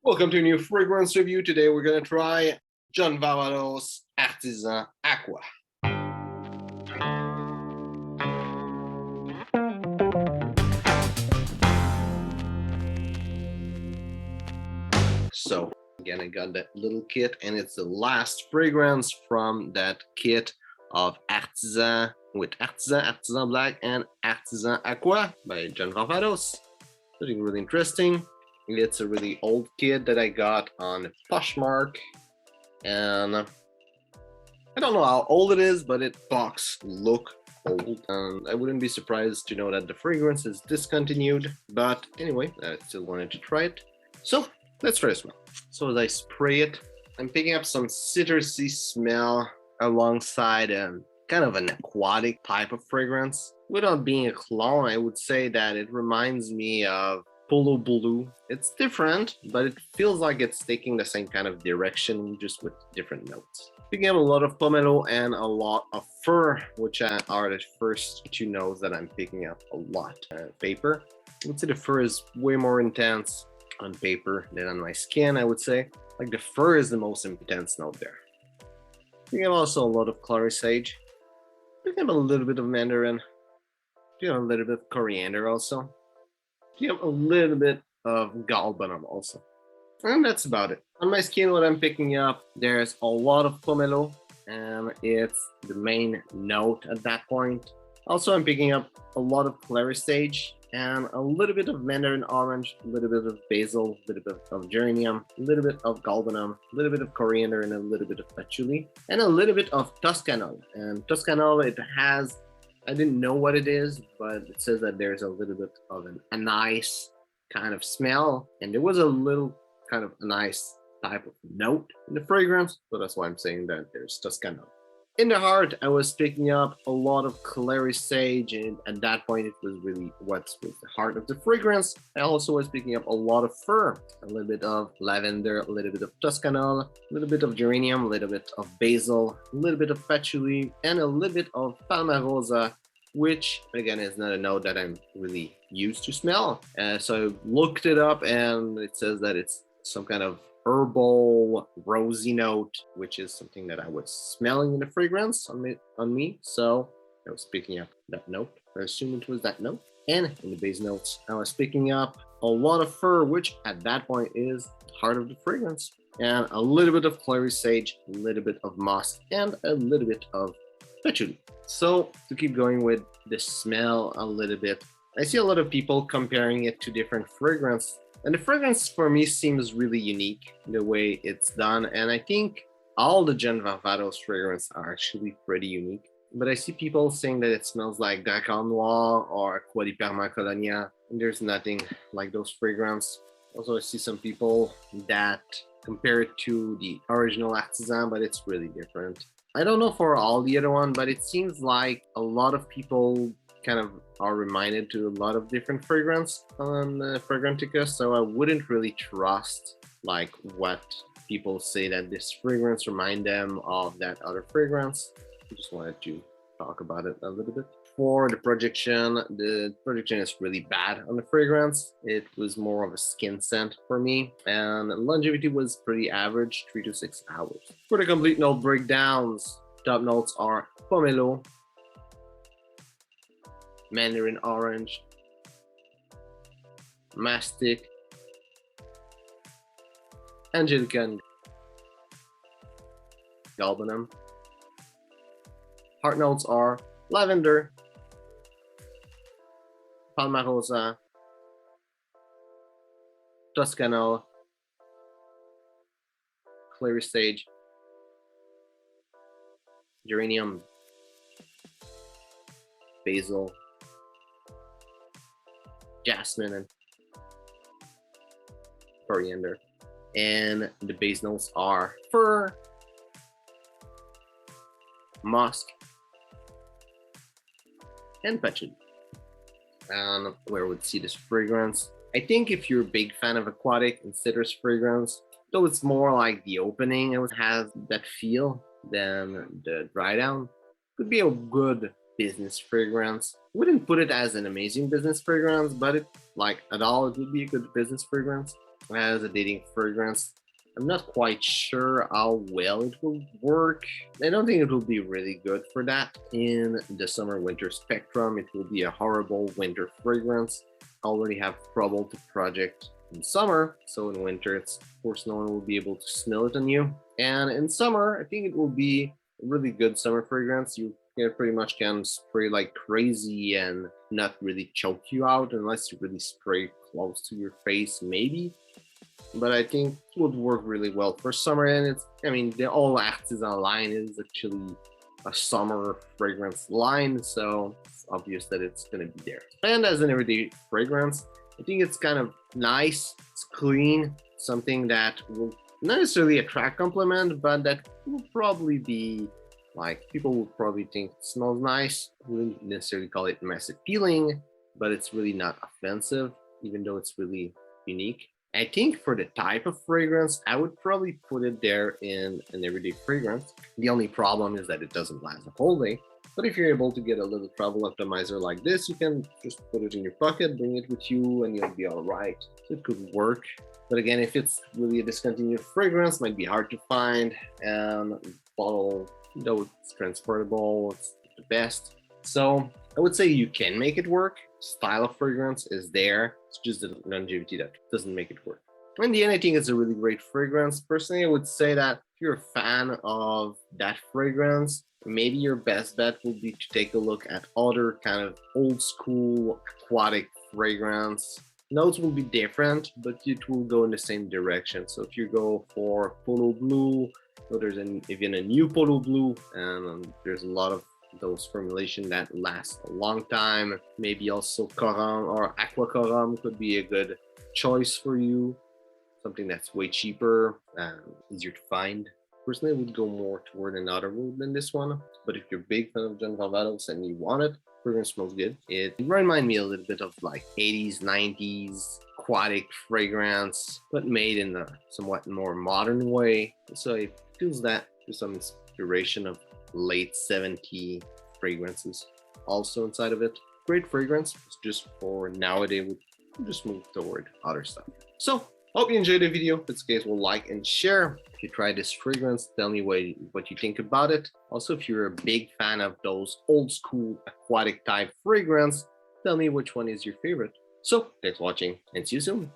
Welcome to a new fragrance review. Today we're going to try John Varvatos Artisan Aqua. So again, I got that little kit, and it's the last fragrance from that kit of Artisan with Artisan Black, and Artisan Aqua by John Varvatos. Something really interesting. It's a really old kit that I got on Poshmark, and I don't know how old it is, but it box look old, and I wouldn't be surprised to know that the fragrance is discontinued. But anyway, I still wanted to try it, so let's try a smell. So as I spray it, I'm picking up some citrusy smell alongside kind of an aquatic type of fragrance. Without being a clone, I would say that it reminds me of Polo Blue. It's different, but it feels like it's taking the same kind of direction, just with different notes. Picking up a lot of POMELO and a lot of fur, which are the first two notes that I'm picking up a lot. Paper. I would say the fur is way more intense on paper than on my skin, I would say. Like the fur is the most intense note there. Picking up also a lot of CLARY sage. Picking up a little bit of mandarin. Picking up a little bit of coriander also. Picking up a little bit of galbanum also. And that's about it. On my skin, what I'm picking up, there's a lot of POMELO, and it's the main note at that point. Also, I'm picking up a lot of CLARY sage and a little bit of mandarin orange, a little bit of basil, a little bit of geranium, a little bit of galbanum, a little bit of coriander, and a little bit of patchouli, and a little bit of Toscanol. And Toscanol, it has, I didn't know what it is, but it says that there's a little bit of an anise kind of smell, and there was a little kind of anise type of note in the fragrance, so that's why I'm saying that there's Toscanol. In the heart, I was picking up a lot of CLARY sage, and at that point it was really what was the heart of the fragrance. I also was picking up a lot of fur, a little bit of lavender, a little bit of Toscanol, a little bit of geranium, a little bit of basil, a little bit of patchouli, and a little bit of PALMAROSA, which again is not a note that I'm really used to smell. So I looked it up, and it says that it's some kind of herbal rosy note, which is something that I was smelling in the fragrance on me. So I was picking up that note. I assume it was that note. And in the base notes, I was picking up a lot of fur, which at that point is the heart of the fragrance, and a little bit of CLARY sage, a little bit of musk, and a little bit of patchouli. So to keep going with the smell a little bit, I see a lot of people comparing it to different fragrances. And the fragrance for me seems really unique the way it's done, and I think all the John Varvatos fragrances are actually pretty unique. But I see people saying that it smells like D'accord Noir or Aquatic Colonia, and there's nothing like those fragrances. Also, I see some people that compare it to the original Artisan, but it's really different. I don't know for all the other one, but it seems like a lot of people kind of are reminded to a lot of different fragrance on Fragrantica, so I wouldn't really trust like what people say that this fragrance remind them of that other fragrance. I just wanted to talk about it a little bit. For the projection is really bad on the fragrance. It was more of a skin scent for me, and longevity was pretty average, 3 to 6 hours. For the complete note breakdowns, top notes are POMELO, mandarin orange, mastic, angelica, and galbanum. Heart notes are lavender, PALMAROSA, Toscanol, CLARY sage, geranium, basil, jasmine, and coriander. And the base notes are fir, musk, and patchouli. And where would see this fragrance? I think if you're a big fan of aquatic and citrus fragrance, though it's more like the opening, it has that feel than the dry down, could be a good business fragrance. Wouldn't put it as an amazing business fragrance, but it, like at all, it would be a good business fragrance. as a dating fragrance. I'm not quite sure how well it will work. I don't think it will be really good for that. In the summer-winter spectrum, it will be a horrible winter fragrance. I already have trouble to project in summer, so in winter, of course, no one will be able to smell it on you. And in summer, I think it will be a really good summer fragrance. You pretty much can spray like crazy and not really choke you out unless you really spray close to your face, maybe. But I think it would work really well for summer. And I mean, the whole Artisan line is actually a summer fragrance line, so it's obvious that it's gonna be there. And as an everyday fragrance, I think it's kind of nice, it's clean, something that will not necessarily attract compliment, but that will probably be like, people will probably think it smells nice. Wouldn't necessarily call it mass appealing, but it's really not offensive, even though it's really unique. I think for the type of fragrance, I would probably put it there in an everyday fragrance. The only problem is that it doesn't last the whole day. But if you're able to get a little travel optimizer like this, you can just put it in your pocket, bring it with you, and you'll be all right. So it could work. But again, if it's really a discontinued fragrance, might be hard to find. And bottle, though it's transportable, it's the best. So I would say you can make it work. Style of fragrance is there. It's just the longevity that doesn't make it work. In the end, I think it's a really great fragrance. Personally, I would say that if you're a fan of that fragrance, maybe your best bet would be to take a look at other kind of old school aquatic fragrance. Notes will be different, but it will go in the same direction. So if you go for polo blue, so there's even a new polo blue, and there's a lot of those formulation that last a long time. Maybe also Coram or Aqua Coram could be a good choice for you. Something that's way cheaper and easier to find. Personally, I would go more toward another route than this one. But if you're a big fan of John Varvatos and you want it, fragrance smells good. It reminds me a little bit of like 80s, 90s aquatic fragrance, but made in a somewhat more modern way. So it feels that there's some inspiration of late 70s fragrances also inside of it. Great fragrance. It's just for nowadays, we'll just move toward other stuff. So hope you enjoyed the video. If it's the case, we'll like and share. If you try this fragrance, tell me what you think about it. Also, if you're a big fan of those old school aquatic type fragrance, tell me which one is your favorite. So thanks for watching and see you soon.